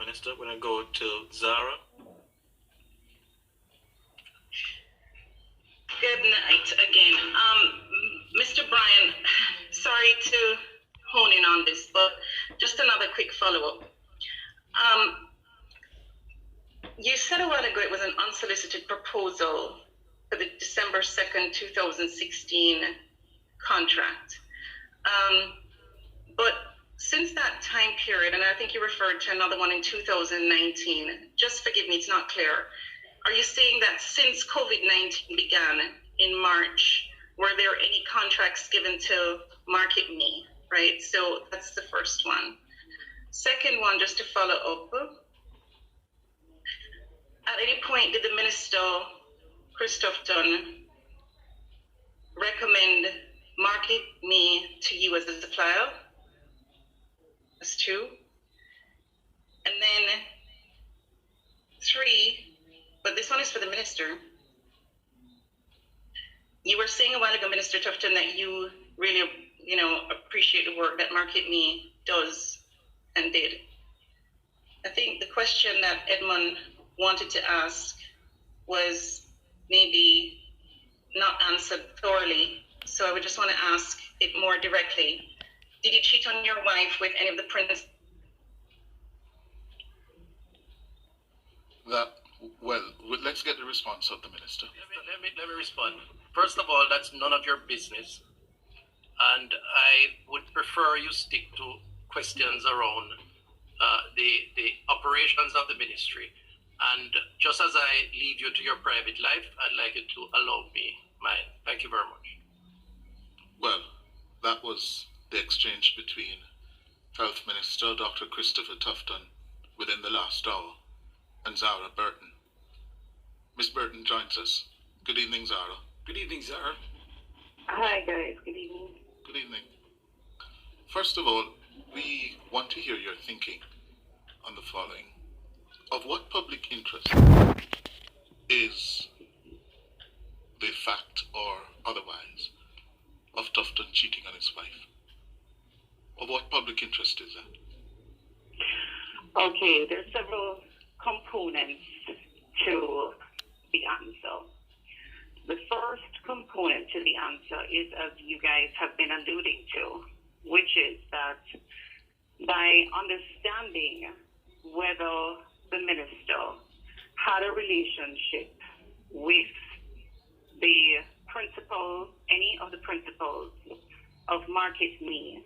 Minister. We're going to go to Zahra. Good night again. Mr. Brian, sorry to hone in on this, but just another quick follow-up. You said a while ago it was an unsolicited proposal for the December 2nd, 2016 contract. But since that time period, and I think you referred to another one in 2019, just forgive me, it's not clear. Are you saying that since COVID-19 began in March, were there any contracts given to Market Me, right? So that's the first one. Second one, just to follow up, at any point did the Minister, Tufton, recommend Market Me to you as a supplier? That's two. And then three, but this one is for the Minister. You were saying a while ago, Minister Tufton, that you really, appreciate the work that Market Me does and did. I think the question that Edmund wanted to ask was maybe not answered thoroughly. So I would just want to ask it more directly. Did you cheat on your wife with any of the princes? Let's get the response of the Minister. Let me respond. First of all, that's none of your business. And I would prefer you stick to questions around the operations of the ministry. And just as I leave you to your private life, I'd like you to allow me mine. Thank you very much. Well, that was the exchange between Health Minister Dr. Christopher Tufton within the last hour and Zahra Burton. Miss Burton joins us. Good evening, Zahra. Good evening, Zahra. Hi, guys. Good evening. Good evening. First of all, we want to hear your thinking on the following. Of what public interest is the fact or otherwise of Tufton cheating on his wife? Of what public interest is that? Okay, there's several components to the answer. The first component to the answer is, as you guys have been alluding to, which is that by understanding whether the minister had a relationship with the principal, any of the principals of Market Me,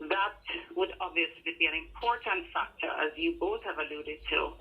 that would obviously be an important factor, as you both have alluded to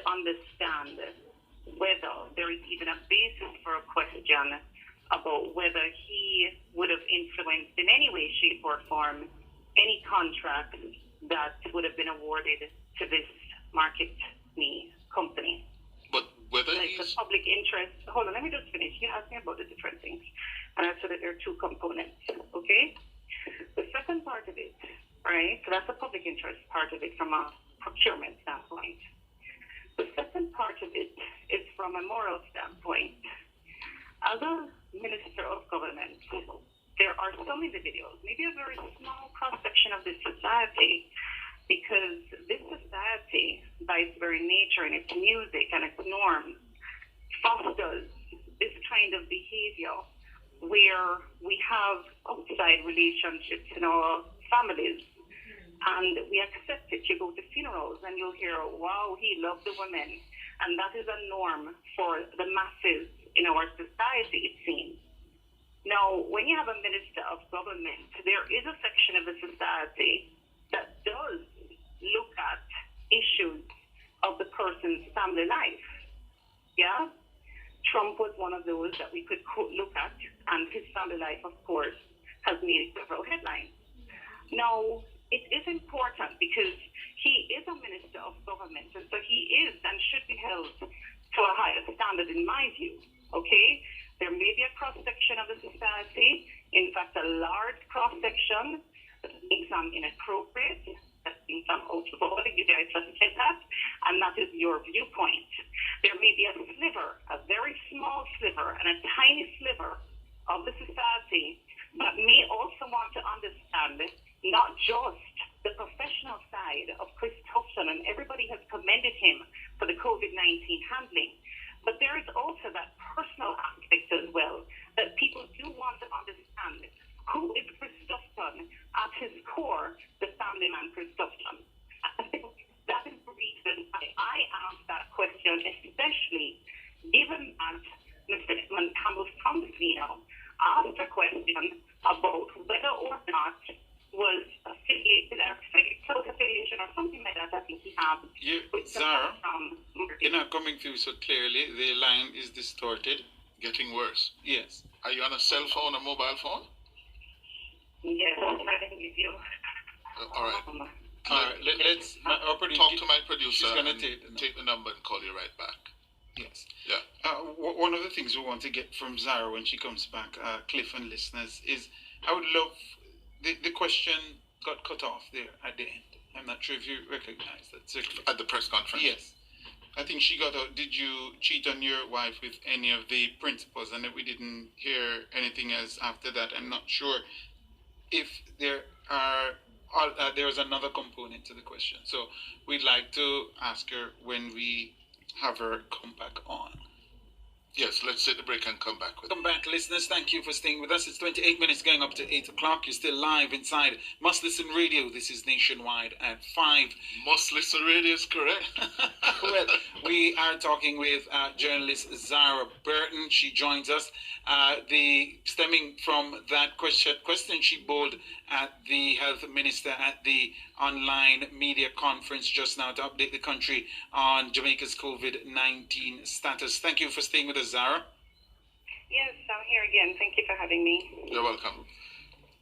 understand whether there is even a basis for a question about whether he would have influenced in any way, shape, or form any contract that would have been awarded to this Market Me company. But whether like the public interest, hold on, let me just finish. You asked me about the different things. And I said that there are two components, okay? The second part of it, right, so that's the public interest part of it from a procurement standpoint. The second part of it is from a moral standpoint. As a minister of government, there are some individuals, maybe a very small cross-section of this society, because this society, by its very nature and its music and its norms, fosters this kind of behavior where we have outside relationships in our families, and we accept it. You go to funerals and you'll hear, wow, he loved the women. And that is a norm for the masses in our society, it seems. Now, when you have a minister of government, there is a section of the society that does look at issues of the person's family life. Yeah? Trump was one of those that we could look at, and his family life, of course, has made several headlines. Now, it is important because he is a minister of government, and so he is and should be held to a higher standard in my view, okay? There may be a cross-section of the society, in fact, a large cross-section that thinks I'm inappropriate, that thinks I'm out of order. You guys have said that, and that is your viewpoint. There may be a sliver, a very small sliver, and a tiny sliver of the society that may also want to understand not just the professional side of Chris Tufton and everybody commended him for the COVID-19 handling. But there is also that personal aspect as well, that people do want to understand who is Chris Tufton at his core, the family man Chris Tufton. I think that is the reason I asked that question, especially given that Mr. Edmund Campbell's Thomasino asked a question about whether or not was affiliated or close affiliation or something like that. I think he has. Zahra, you're not coming through so clearly. The line is distorted. Getting worse. Yes. Are you on a cell phone or mobile phone? Yes, I think with you. All right. All right. Let's talk to my producer. She's gonna and take the number and call you right back. Yes. Yeah. One of the things we want to get from Zahra when she comes back, Cliff and listeners, is I would love the question got cut off there at the end. I'm not sure if you recognize that. At the press conference? Yes. I think she got out, did you cheat on your wife with any of the principals? And we didn't hear anything else after that. I'm not sure if there was another component to the question. So we'd like to ask her when we have her come back on. Yes, let's take the break and come back. Welcome back, listeners. Thank you for staying with us. It's 28 minutes going up to 8 o'clock. You're still live inside Must Listen Radio. This is Nationwide at 5. Must Listen Radio is correct. Well, we are talking with journalist Zahra Burton. She joins us. Stemming from that question she bowled at the health minister at the online media conference just now to update the country on Jamaica's COVID-19 status. Thank you for staying with us, Zahra. Yes, I'm here again. Thank you for having me. You're welcome.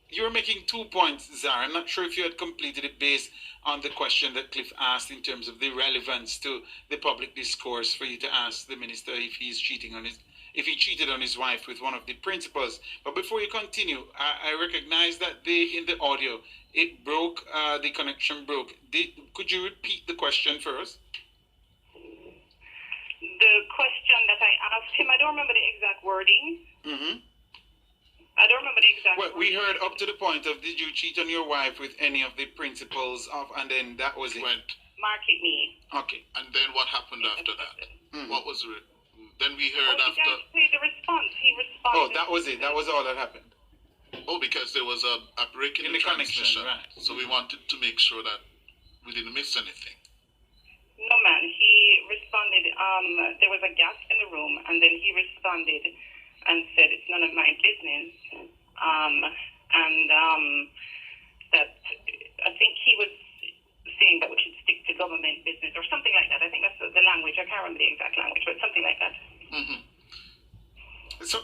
You were making 2 points, Zahra. I'm not sure if you had completed it based on the question that Cliff asked in terms of the relevance to the public discourse for you to ask the minister if he cheated on his wife with one of the principals. But before you continue, I recognize that in the audio, it broke, the connection broke. Could you repeat the question for us? The question that I asked him, I don't remember the exact wording. Mm-hmm. I don't remember the exact Well, we heard up to the point of, did you cheat on your wife with any of the principals of, and then that was it. Market me. Okay. And then what happened after that? Mm-hmm. What was it? Then we heard after. after. The response. He responded. Oh, that was it. That was all that happened. Oh, because there was a break in the connection, transmission. right. So we wanted to make sure that we didn't miss anything. No, man. He responded. There was a gas in the room, and then he responded and said, "It's none of my business." That I think he was saying that we should stick to government business or something like that. I think that's the language. I can't remember the exact language, but something like that. Mm-hmm.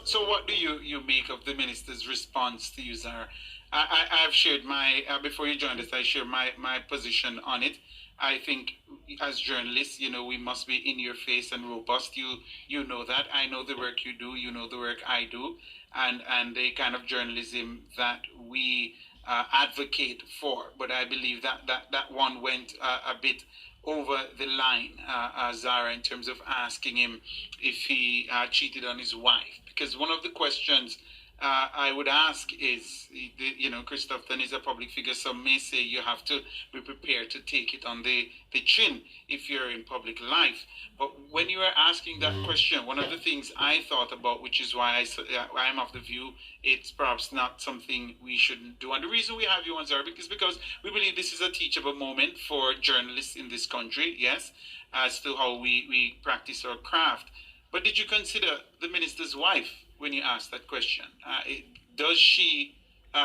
So what do you make of the minister's response to you, Zahra? I've shared my, before you joined us, I shared my position on it. I think as journalists, we must be in your face and robust. You know that. I know the work you do. You know the work I do. And the kind of journalism that we advocate for. But I believe that one went a bit over the line, Zahra, in terms of asking him if he cheated on his wife. Because one of the questions I would ask is, Chris Tufton is a public figure. Some may say you have to be prepared to take it on the chin if you're in public life. But when you are asking that question, one of the things I thought about, which is why I'm of the view it's perhaps not something we shouldn't do. And the reason we have you on, Zahra, is because we believe this is a teachable moment for journalists in this country, yes, as to how we practice our craft. But did you consider the minister's wife when you asked that question?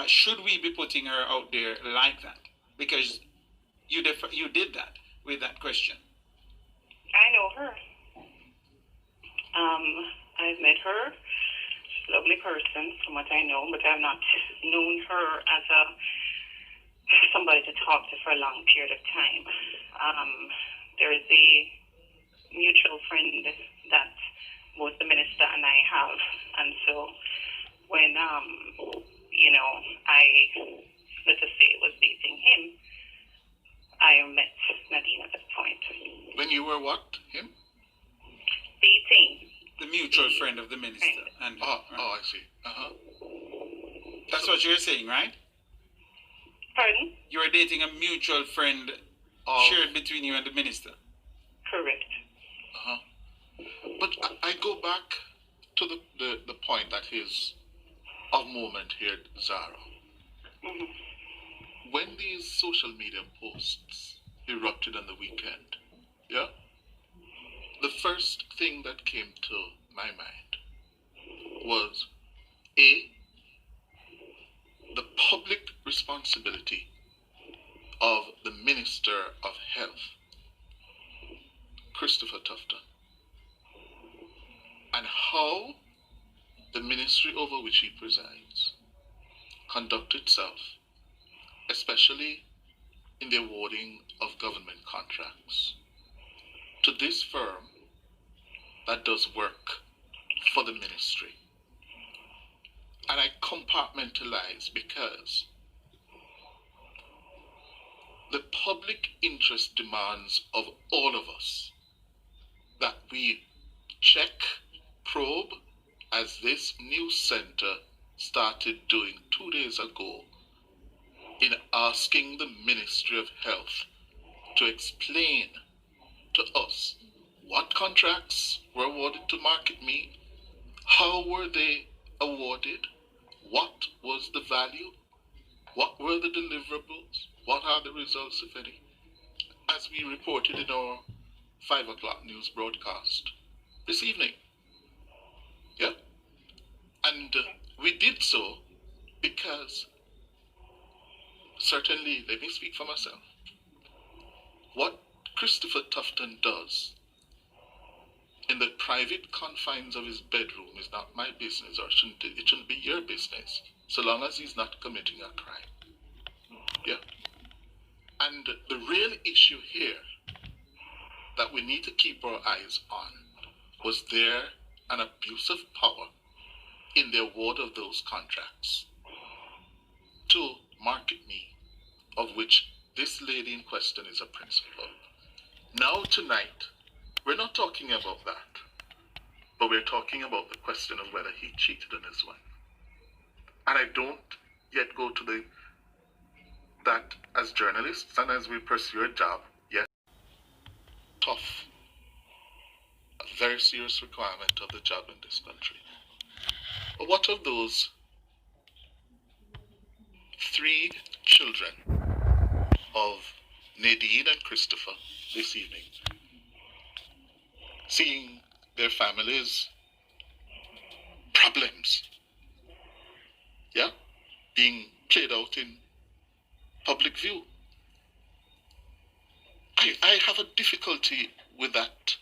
Should we be putting her out there like that? Because you did that with that question. I know her. I've met her. She's a lovely person from what I know, but I've not known her as somebody to talk to for a long period of time. There is a mutual friend that both the minister and I have, and so when I, let us say, was dating him, I met Nadine at that point. When you were what? Him? Dating. The mutual friend of the minister. And, I see. Uh-huh. That's what you're saying, right? Pardon? You were dating a mutual friend shared between you and the minister. Correct. Uh-huh. But I go back to the point that is of moment here, Zahra. Mm-hmm. When these social media posts erupted on the weekend, yeah, the first thing that came to my mind was A, the public responsibility of the Minister of Health, Christopher Tufton, and how the ministry over which he presides conduct itself, especially in the awarding of government contracts, to this firm that does work for the ministry. And I compartmentalize because the public interest demands of all of us that we check, probe, as this news center started doing 2 days ago, in asking the Ministry of Health to explain to us what contracts were awarded to Market Me, how were they awarded, what was the value, what were the deliverables, what are the results, if any, as we reported in our 5 o'clock news broadcast this evening. Yeah? And we did so because, certainly, let me speak for myself, what Christopher Tufton does in the private confines of his bedroom is not my business, or it shouldn't be your business, so long as he's not committing a crime. Yeah? And the real issue here that we need to keep our eyes on was there an abuse of power in the award of those contracts to Market Me, of which this lady in question is a principal. Now tonight, we're not talking about that, but we're talking about the question of whether he cheated on his wife. And I don't yet go to that as journalists and as we pursue a job, yes, tough, a very serious requirement of the job in this country. But what of those 3 children of Nadine and Christopher this evening, seeing their families' problems, yeah, being played out in public view? I have a difficulty with that.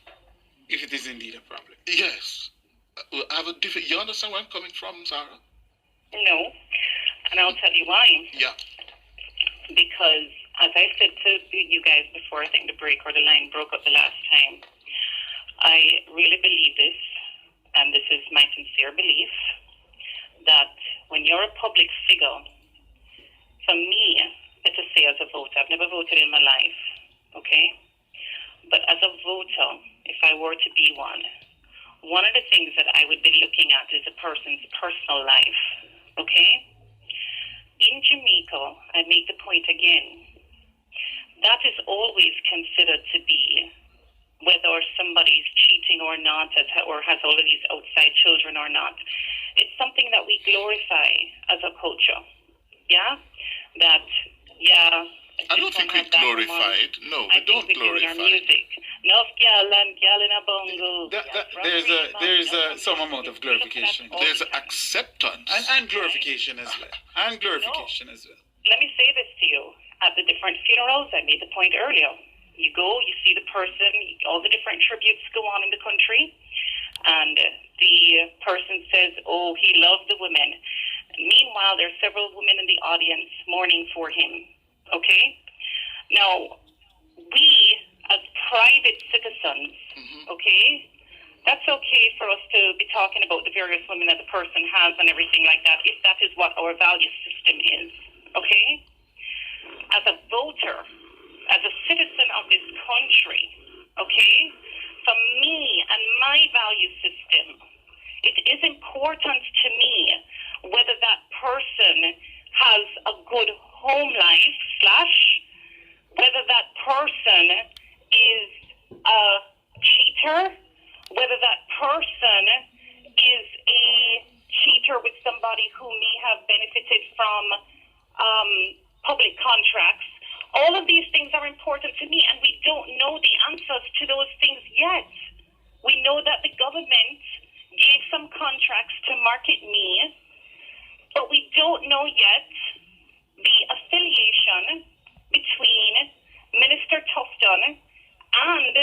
If it is indeed a problem. Yes. I have a you understand where I'm coming from, Zahra? No, and I'll tell you why. Yeah. Because, as I said to you guys before, I think the break or the line broke up the last time, I really believe this, and this is my sincere belief, that when you're a public figure, for me, let's just say as a voter, I've never voted in my life, okay? But as a voter, if I were to be one of the things that I would be looking at is a person's personal life, okay? In Jamaica, I make the point again, that is always considered to be whether somebody's cheating or not, or has all of these outside children or not. It's something that we glorify as a culture, yeah? That, yeah... I don't think we glorify it. No, we don't glorify it. Music. There's some amount of glorification. There's acceptance. And glorification as well. And glorification as well. Let me say this to you. At the different funerals, I made the point earlier. You go, you see the person, all the different tributes go on in the country, and the person says, oh, he loved the women. Meanwhile, there are several women in the audience mourning for him. Okay? Now, we, as private citizens, okay, that's okay for us to be talking about the various women that the person has and everything like that, if that is what our value system is. Okay? As a voter, as a citizen of this country, okay, for me and my value system, it is important to me whether that person has a good home life, / whether that person is a to me, and we don't know the answers to those things yet. We know that the government gave some contracts to Market Me, but we don't know yet the affiliation between Minister Tufton and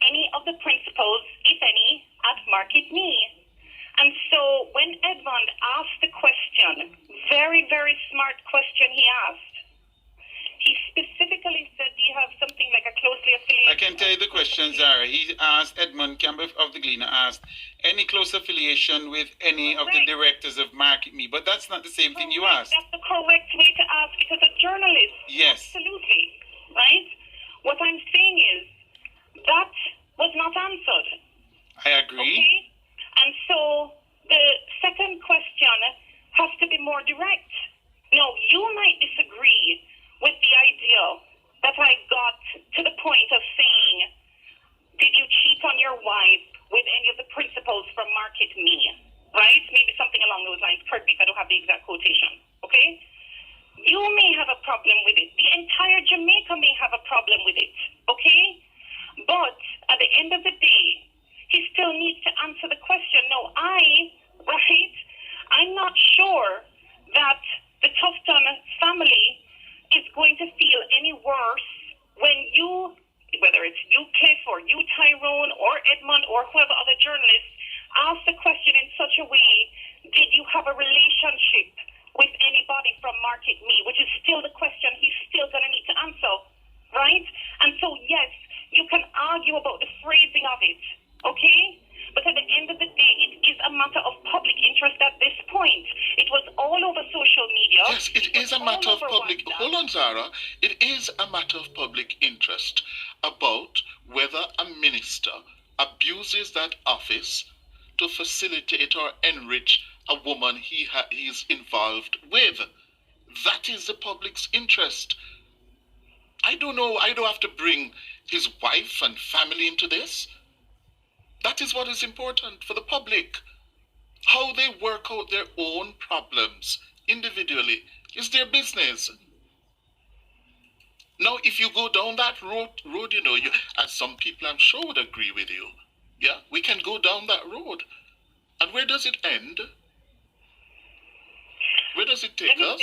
any of the principals, if any, at Market Me. And so when Edmond asked the question, very, very smart question he asked, he specifically said, do you have something like a closely affiliated... I can tell you the question, Zahra. He asked, Edmund Campbell of the Gleaner asked, any close affiliation with any of the directors of Market Me? But that's not the same thing you asked. That's the correct way to ask it as a journalist. Yes. Absolutely. Right? What I'm saying is, that was not answered. I agree. Okay? And so the second question has to be more direct. Now, you might disagree with the idea that I got to the point of saying, did you cheat on your wife with any of the principals from Market Me? Right? Maybe something along those lines. Correct me if I don't have the exact quotation. Okay? You may have a problem with it. The entire Jamaica may have a problem with it. Okay? But at the end of the day, he still needs to answer the question. No, I'm not sure that the Tufton family is going to feel any worse when you, whether it's you, Cliff, or you, Tyrone, or Edmund, or whoever other journalists, ask the question in such a way, did you have a relationship with anybody from Market Me? Which is still the question he's still going to need to answer, right? And so, yes, you can argue about the phrasing of it, okay? But at the end of the day, it is a matter of public interest at this point. It was all over social media. Yes, it is a matter of public... Hold on, Zahra. It is a matter of public interest about whether a minister abuses that office to facilitate or enrich a woman he's involved with. That is the public's interest. I don't know. I don't have to bring his wife and family into this. That is what is important for the public. How they work out their own problems individually is their business. Now, if you go down that road, you know, and some people I'm sure would agree with you, yeah, we can go down that road. And where does it end? Where does it take us?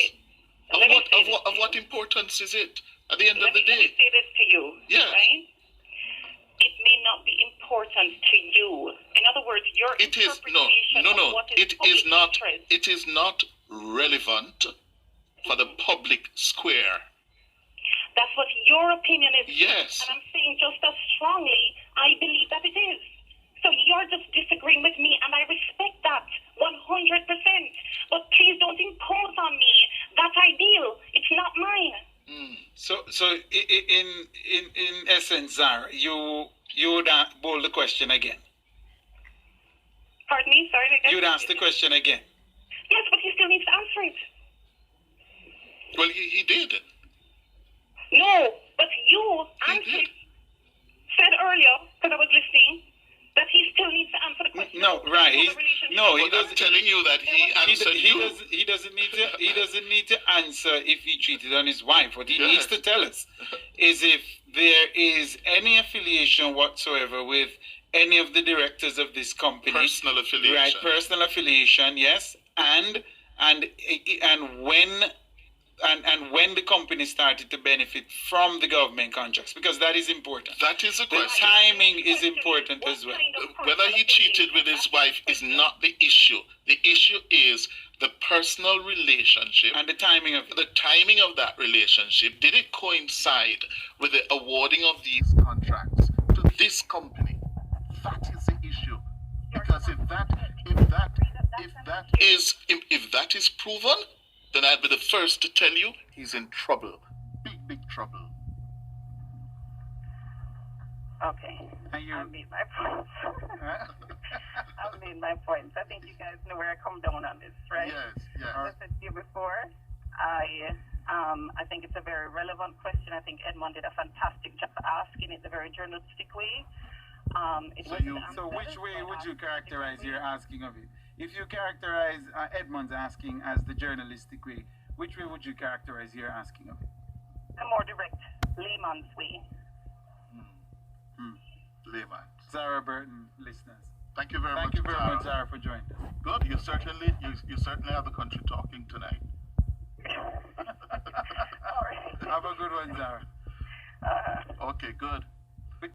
Of what importance is it at the end of the day? Let me say this to you, yes. Right? It may not be important to you. In other words, your interpretation of what is public interest. It is not relevant for the public square. That's what your opinion is. Yes. And I'm saying just as strongly, I believe that it is. So you're just disagreeing with me, and I respect that 100%. But please don't impose on me that ideal. It's not mine. So in essence, Zahra, you would bowl the question again. Pardon me? Sorry. You'd ask the question again. Yes, but he still needs to answer it. Well, he did. No, but you answered, said earlier, because I was listening, that he still needs to answer the question. No, right. He doesn't. I'm telling you that he answered you. He doesn't need to answer if he cheated on his wife. What he needs to tell us is if there is any affiliation whatsoever with any of the directors of this company. Personal affiliation. Right, personal affiliation, yes. And when the company started to benefit from the government contracts, because that is important. That is a question. The timing is important as well. Whether he cheated with his wife is not the issue. The issue is the personal relationship and the timing of that relationship. Did it coincide with the awarding of these contracts to this company? That is the issue. Because if that is proven, then I'd be the first to tell you he's in trouble. Big trouble. Okay. I made my points. I made my points. I think you guys know where I come down on this, right? Yes. As I said to you before, I think it's a very relevant question. I think Edmond did a fantastic job asking it the very journalistic way. So which way would you characterize your asking of it? If you characterize Edmond's asking as the journalistic way, which way would you characterize your asking of it? The more direct. layman's way. Layman. Zahra Burton, listeners. Thank you very much. Thank you very much, Zahra, for joining us. Good. You certainly have the country talking tonight. All right. Have a good one, Zahra. Okay, good.